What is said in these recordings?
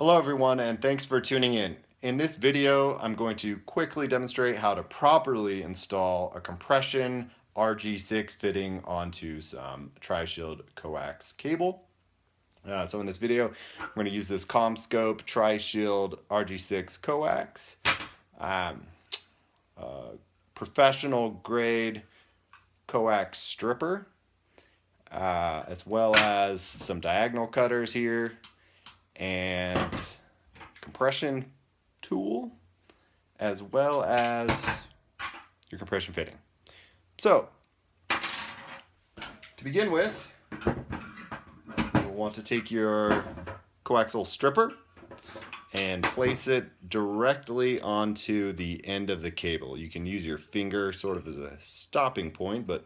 Hello everyone, and thanks for tuning in. In this video, I'm going to quickly demonstrate how to properly install a compression RG6 fitting onto some Tri-Shield coax cable. So in this video, I'm going to use this CommScope Tri-Shield RG6 coax, professional grade coax stripper, as well as some diagonal cutters here, and compression tool, as well as your compression fitting. So, to begin with, you'll want to take your coaxial stripper and place it directly onto the end of the cable. You can use your finger sort of as a stopping point, but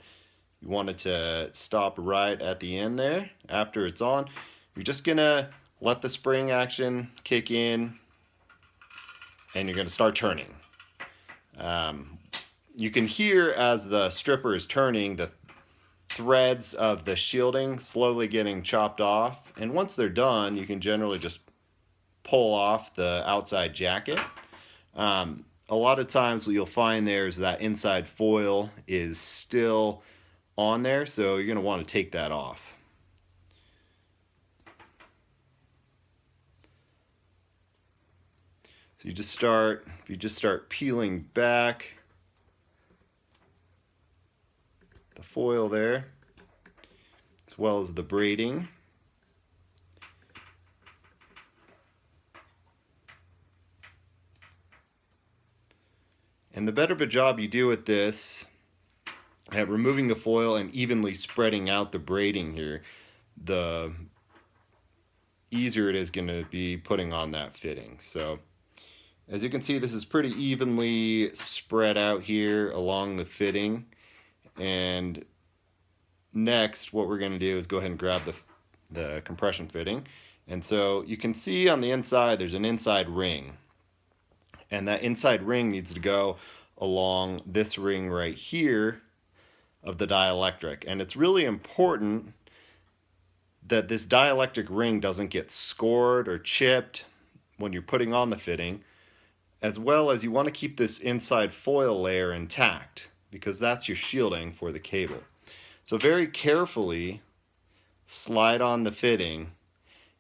you want it to stop right at the end there. After it's on, you're just gonna let the spring action kick in, and you're going to start turning. You can hear as the stripper is turning the threads of the shielding slowly getting chopped off, and once they're done, you can generally just pull off the outside jacket. A lot of times what you'll find there is that inside foil is still on there, so you're going to want to take that off. So if you just start peeling back the foil there, as well as the braiding. And the better of a job you do with this at removing the foil and evenly spreading out the braiding here, the easier it is going to be putting on that fitting. So as you can see, this is pretty evenly spread out here along the fitting. And next, what we're going to do is go ahead and grab the compression fitting. And so you can see on the inside, there's an inside ring. And that inside ring needs to go along this ring right here of the dielectric. And it's really important that this dielectric ring doesn't get scored or chipped when you're putting on the fitting, as well as you want to keep this inside foil layer intact because that's your shielding for the cable. So very carefully slide on the fitting.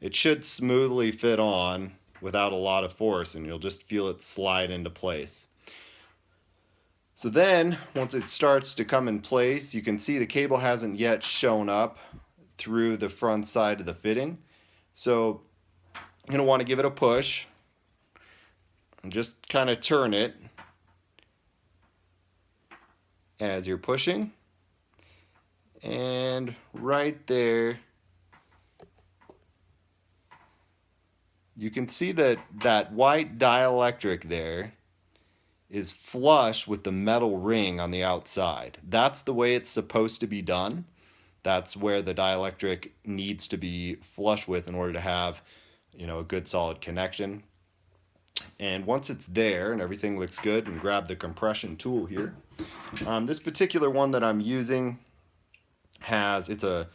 It should smoothly fit on without a lot of force, and you'll just feel it slide into place. So then, once it starts to come in place, you can see the cable hasn't yet shown up through the front side of the fitting. So you're going to want to give it a push and just kind of turn it as you're pushing. And right there, you can see that that white dielectric there is flush with the metal ring on the outside. That's the way it's supposed to be done. That's where the dielectric needs to be flush with in order to have, a good solid connection. And once it's there and everything looks good, and grab the compression tool here. This particular one that I'm using it's a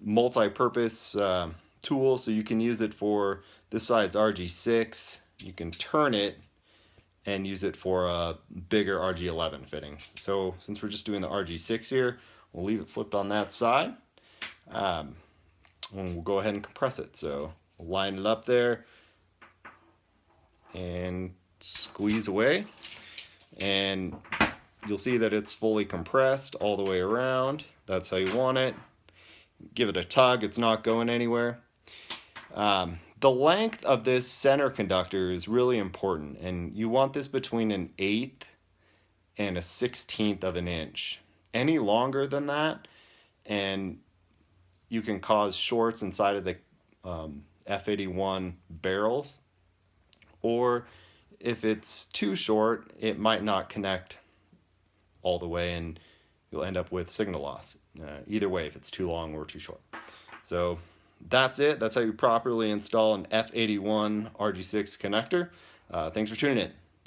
multi-purpose tool, so you can use it for, this side's RG6, you can turn it and use it for a bigger RG11 fitting. So since we're just doing the RG6 here, we'll leave it flipped on that side, and we'll go ahead and compress it. So we'll line it up there and squeeze away, and you'll see that it's fully compressed all the way around. That's how you want it. Give it a tug, it's not going anywhere. The length of this center conductor is really important, and you want this between an 1/8 and a 1/16 of an inch. Any longer than that, and you can cause shorts inside of the F81 barrels, or if it's too short, it might not connect all the way and you'll end up with signal loss. Either way, if it's too long or too short. So that's it. That's how you properly install an F81 RG6 connector. Thanks for tuning in.